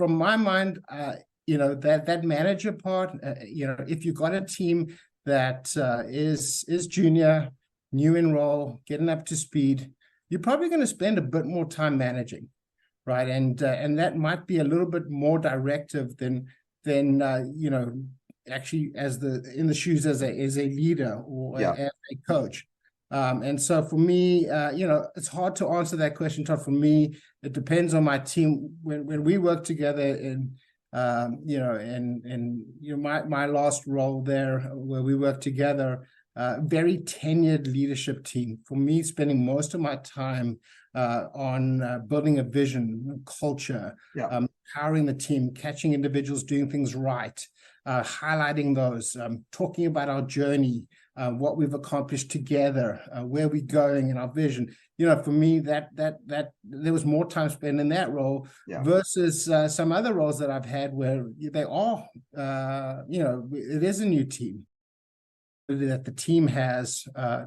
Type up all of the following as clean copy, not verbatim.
from my mind, that manager part, if you got a team that is junior, new in role, getting up to speed, you're probably going to spend a bit more time managing, right? And that might be a little bit more directive than actually in the shoes as a leader or as a coach. And so for me, it's hard to answer that question, Todd. For me, it depends on my team. When we work together my last role there, where we work together, very tenured leadership team. For me, spending most of my time on building a vision, culture, empowering the team, catching individuals doing things right, highlighting those, talking about our journey, what we've accomplished together, where we're going, and our vision. For me, that there was more time spent in that role versus some other roles that I've had where they are, it is a new team that the team has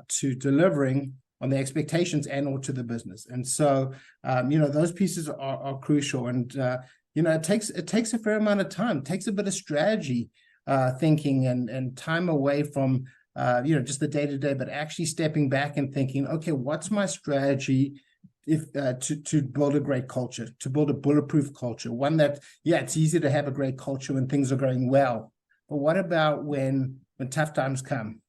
to delivering on the expectations and or to the business. And so, those pieces are crucial. And, it takes a fair amount of time. It takes a bit of strategy thinking and time away from, just the day-to-day, but actually stepping back and thinking, okay, what's my strategy to build a great culture, to build a bulletproof culture, one that, it's easy to have a great culture when things are going well. But what about when tough times come?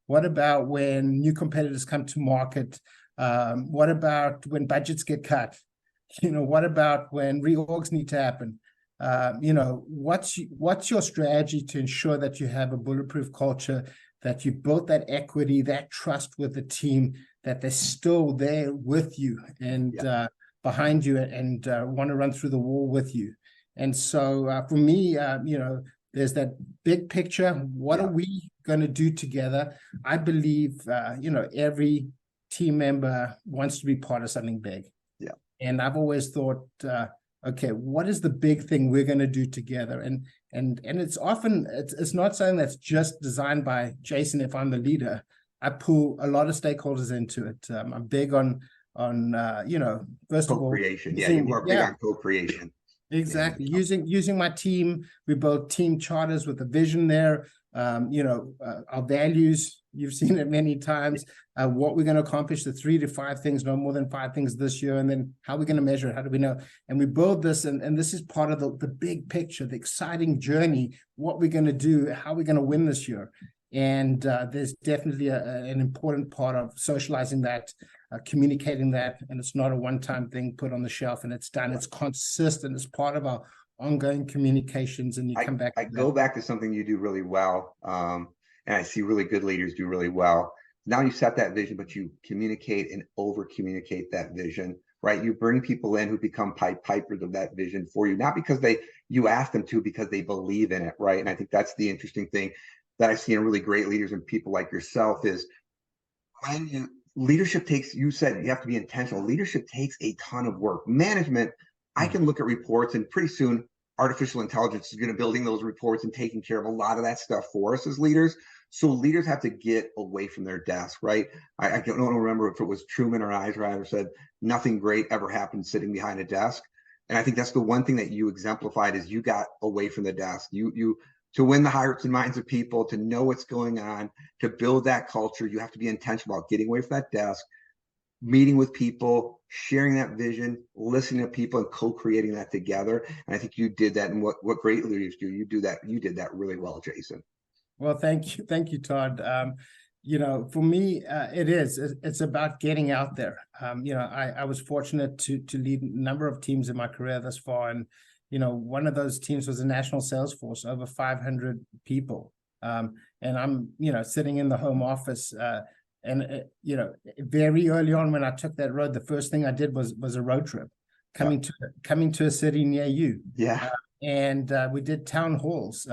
What about when new competitors come to market? What about when budgets get cut? What about when reorgs need to happen? What's your strategy to ensure that you have a bulletproof culture, that you built that equity, that trust with the team, that they're still there with you and behind you and want to run through the wall with you? And so for me, there's that big picture. What are we going to do together? I believe, every team member wants to be part of something big. Yeah. And I've always thought, okay, what is the big thing we're going to do together? And it's often, it's not something that's just designed by Jason if I'm the leader. I pull a lot of stakeholders into it. I'm big on first of all, co-creation. You are big on co-creation. Exactly. Using my team, we build team charters with a vision there. Our values, you've seen it many times, what we're going to accomplish, the 3 to 5 things, no more than 5 things this year, and then how we're going to measure it, how do we know? And we build this, and this is part of the big picture, the exciting journey, what we're going to do, how we're going to win this year. And there's definitely an important part of socializing that, communicating that, and it's not a one-time thing put on the shelf and it's done. It's consistent. It's part of our ongoing communications, and come back. I go back to something you do really well, and I see really good leaders do really well. Now you set that vision, but you communicate and over-communicate that vision, right? You bring people in who become pipers of that vision for you, not because you ask them to, because they believe in it, right? And I think that's the interesting thing that I see in really great leaders and people like yourself is when leadership takes, you said you have to be intentional. Leadership takes a ton of work. Management, I can look at reports and pretty soon artificial intelligence is going to building those reports and taking care of a lot of that stuff for us as leaders. So leaders have to get away from their desk, right? I don't remember if it was Truman or Eisenhower said, nothing great ever happened sitting behind a desk. And I think that's the one thing that you exemplified is you got away from the desk. You to win the hearts and minds of people, to know what's going on, to build that culture, you have to be intentional about getting away from that desk, meeting with people, sharing that vision, listening to people, and co-creating that together. And I think you did that. And what great leaders do, you did that really well, Jason. Well, thank you, Todd. For me, it's about getting out there. I was fortunate to lead a number of teams in my career thus far, and one of those teams was a national sales force, over 500 people. And I'm, sitting in the home office. Very early on when I took that road, the first thing I did was a road trip, coming to a city near you. Yeah. And we did town halls.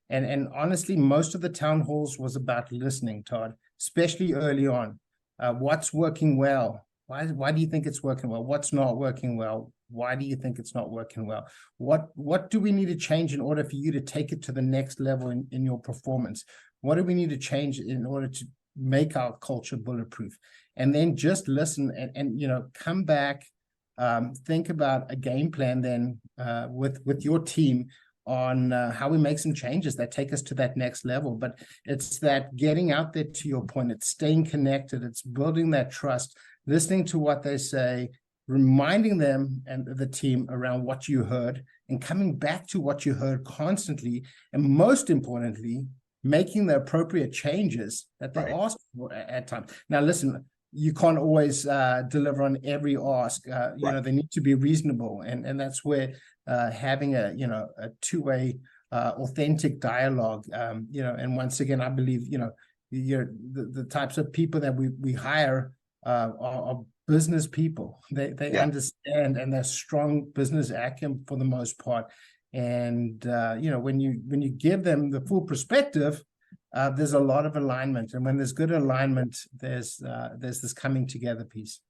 And honestly, most of the town halls was about listening, Todd, especially early on. What's working well? Why do you think it's working well? What's not working well? Why do you think it's not working well? What do we need to change in order for you to take it to the next level in your performance? What do we need to change in order to make our culture bulletproof? And then just listen and come back think about a game plan then with your team on how we make some changes that take us to that next level. But it's that getting out there, to your point, it's staying connected, it's building that trust, listening to what they say, reminding them and the team around what you heard, and coming back to what you heard constantly, and most importantly, making the appropriate changes that they ask for at times. Now, listen, you can't always deliver on every ask. You know, they need to be reasonable, and that's where having a two-way authentic dialogue. You know, and once again, I believe the types of people that we hire are business people. They understand, and they're strong business acumen for the most part. And when you give them the full perspective, there's a lot of alignment, and when there's good alignment, there's this coming together piece.